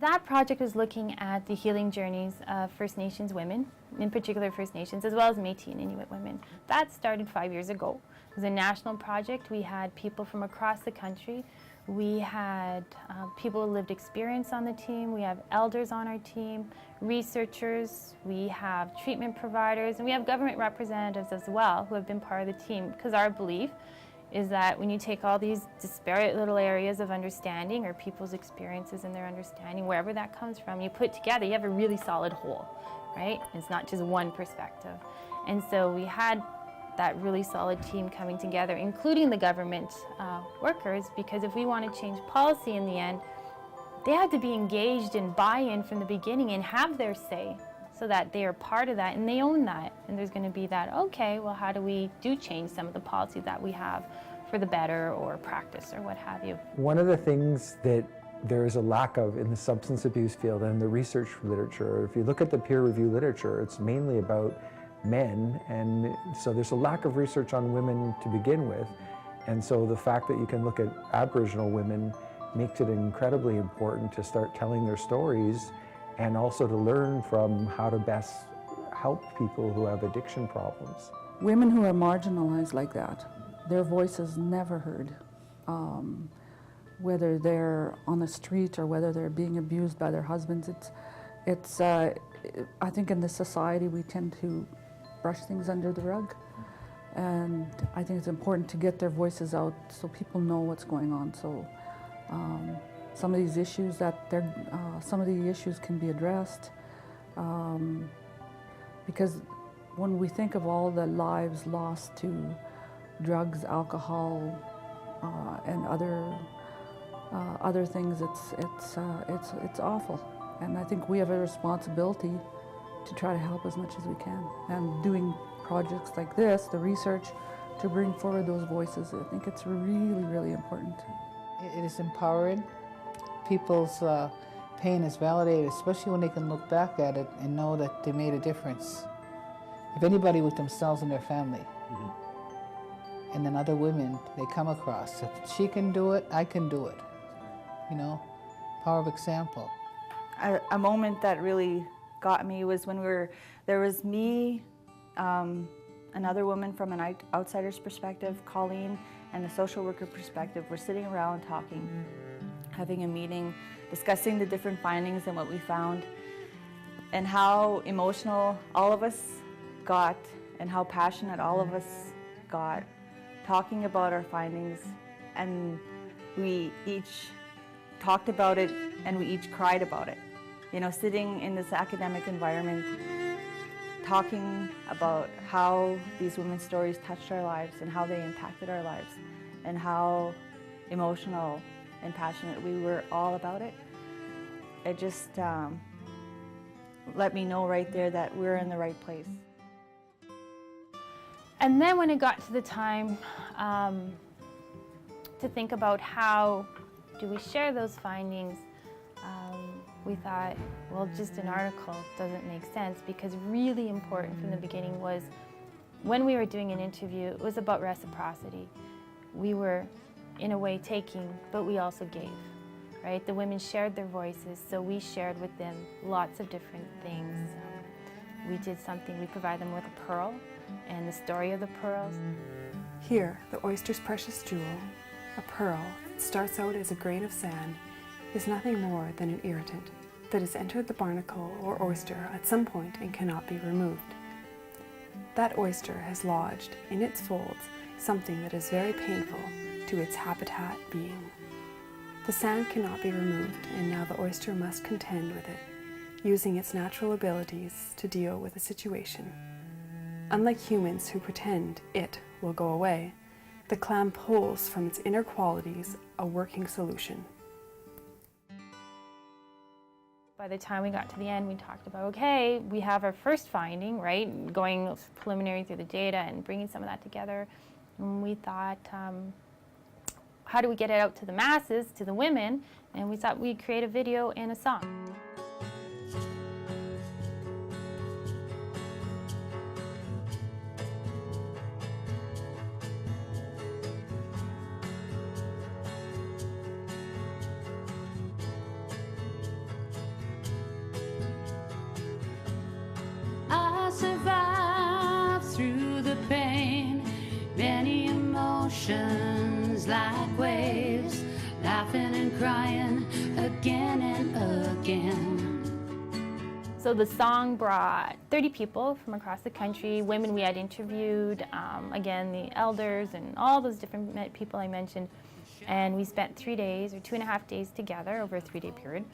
That project was looking at the healing journeys of First Nations women, in particular First Nations, as well as Métis and Inuit women. That started 5 years ago. It was a national project. We had people from across the country. We had people with lived experience on the team. We have elders on our team, researchers, we have treatment providers, and we have government representatives as well who have been part of the team, because our belief is that when you take all these disparate little areas of understanding, or people's experiences and their understanding, wherever that comes from, you put together, you have a really solid whole, right? It's not just one perspective. And so we had that really solid team coming together, including the government workers, because if we want to change policy in the end, they have to be engaged and buy-in from the beginning and have their say, so that they are part of that and they own that. And there's going to be that, okay, well, how do we change some of the policies that we have for the better, or practice, or what have you. One of the things that there is a lack of in the substance abuse field and the research literature, if you look at the peer review literature, it's mainly about men, and so there's a lack of research on women to begin with. And so the fact that you can look at Aboriginal women makes it incredibly important to start telling their stories, and also to learn from how to best help people who have addiction problems. Women who are marginalized like that, their voice is never heard. Whether they're on the street or whether they're being abused by their husbands, I think in this society we tend to brush things under the rug. And I think it's important to get their voices out so people know what's going on. So some of these issues some of the issues can be addressed, because when we think of all the lives lost to drugs, alcohol, and other things, it's awful. And I think we have a responsibility to try to help as much as we can. And doing projects like this, the research, to bring forward those voices, I think it's really, really important. It is empowering. People's pain is validated, especially when they can look back at it and know that they made a difference. If anybody with themselves and their family, and then other women they come across, if she can do it, I can do it. You know, power of example. A moment that really got me was when there was me, another woman from an outsider's perspective, Colleen, and the social worker perspective. We're sitting around talking, having a meeting, discussing the different findings and what we found, and how emotional all of us got, and how passionate all of us got, talking about our findings. And we each talked about it, and we each cried about it. You know, sitting in this academic environment, talking about how these women's stories touched our lives and how they impacted our lives, and how emotional and passionate we were all about it. It just let me know right there that we're in the right place. And then when it got to the time to think about how do we share those findings, we thought, well, just an article doesn't make sense, because really important from the beginning was, when we were doing an interview, it was about reciprocity. We were, in a way, taking, but we also gave, right? The women shared their voices, so we shared with them lots of different things. We did something, we provided them with a pearl, and the story of the pearls. Here, the oyster's precious jewel, a pearl that starts out as a grain of sand, is nothing more than an irritant that has entered the barnacle or oyster at some point and cannot be removed. That oyster has lodged in its folds something that is very painful to its habitat being. The sand cannot be removed, and now the oyster must contend with it, using its natural abilities to deal with a situation. Unlike humans who pretend it will go away, the clam pulls from its inner qualities a working solution. By the time we got to the end, we talked about, okay, we have our first finding, right? Going preliminary through the data and bringing some of that together. And we thought, how do we get it out to the masses, to the women? And we thought we'd create a video and a song. survive through the pain, many emotions like waves, laughing and crying again and again. So the song brought 30 people from across the country, women we had interviewed, again, the elders and all those different people I mentioned. And we spent 3 days or 2.5 days together over a 3-day period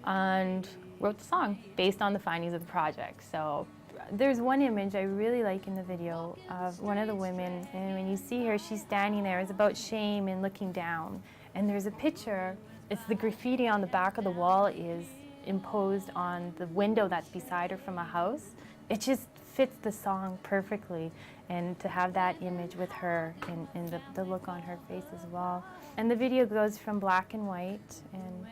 and wrote the song based on the findings of the project. So there's one image I really like in the video of one of the women, and when you see her, she's standing there. It's about shame and looking down. And there's a picture, it's the graffiti on the back of the wall is imposed on the window that's beside her from a house. It just fits the song perfectly, and to have that image with her and the look on her face as well. And the video goes from black and white and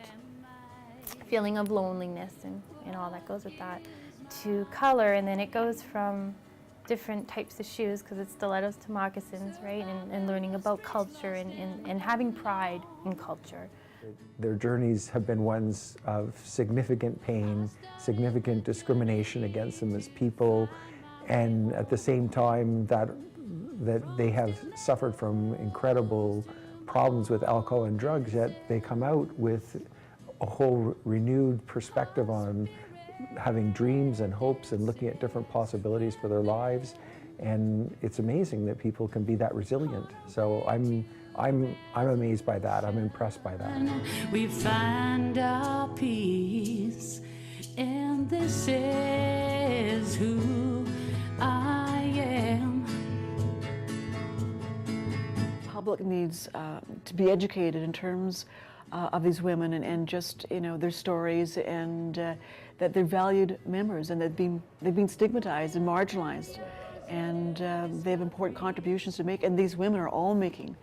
feeling of loneliness and all that goes with that to color, and then it goes from different types of shoes, because it's stilettos to moccasins, right? And learning about culture and having pride in culture. Their journeys have been ones of significant pain, significant discrimination against them as people, and at the same time that they have suffered from incredible problems with alcohol and drugs, yet they come out with a whole renewed perspective on having dreams and hopes and looking at different possibilities for their lives. And it's amazing that people can be that resilient. So I'm amazed by that. I'm impressed by that. We find our peace, and this is who I am. Public needs to be educated in terms of these women and just, you know, their stories, and that they're valued members, and they've been stigmatized and marginalized, and they have important contributions to make, and these women are all making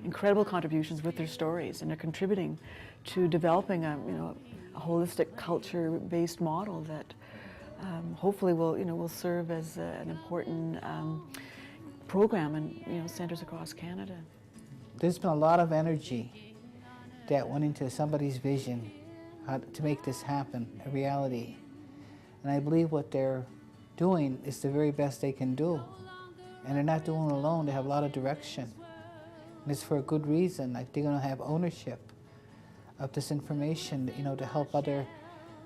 incredible contributions with their stories, and they're contributing to developing a holistic culture-based model that hopefully will serve as an important program in centers across Canada. There's been a lot of energy that went into somebody's vision to make this happen a reality, and I believe what they're doing is the very best they can do, and they're not doing it alone. They have a lot of direction, and it's for a good reason. Like, they're going to have ownership of this information, to help other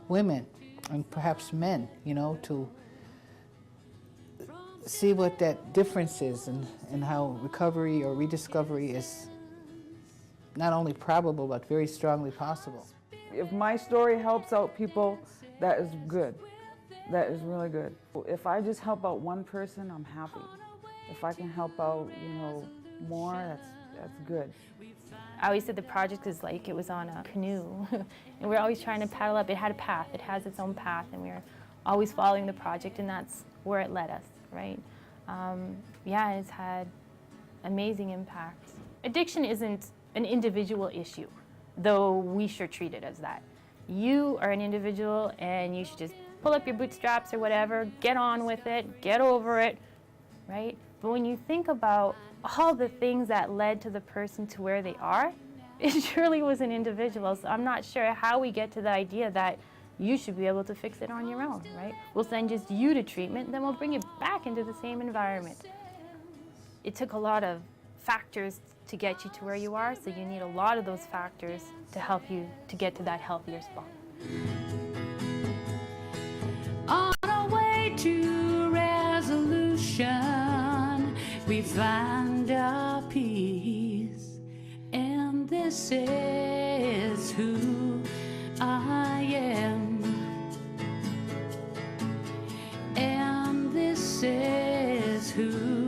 women and perhaps men, to see what that difference is, and how recovery or rediscovery is not only probable but very strongly possible. If my story helps out people, that is good. That is really good. If I just help out one person, I'm happy. If I can help out, more, that's good. I always said the project is like it was on a canoe, and we're always trying to paddle up. It had a path. It has its own path, and we were always following the project, and that's where it led us, right? It's had amazing impact. Addiction isn't an individual issue, though we sure treat it as that. You are an individual, and you should just pull up your bootstraps or whatever, get on with it, get over it, right? But when you think about all the things that led to the person to where they are, it surely was an individual. So I'm not sure how we get to the idea that you should be able to fix it on your own, right? We'll send just you to treatment, then we'll bring you back into the same environment. It took a lot of factors to get you to where you are, so you need a lot of those factors to help you to get to that healthier spot. On our way to resolution, we find our peace, and this is who I am, and this is who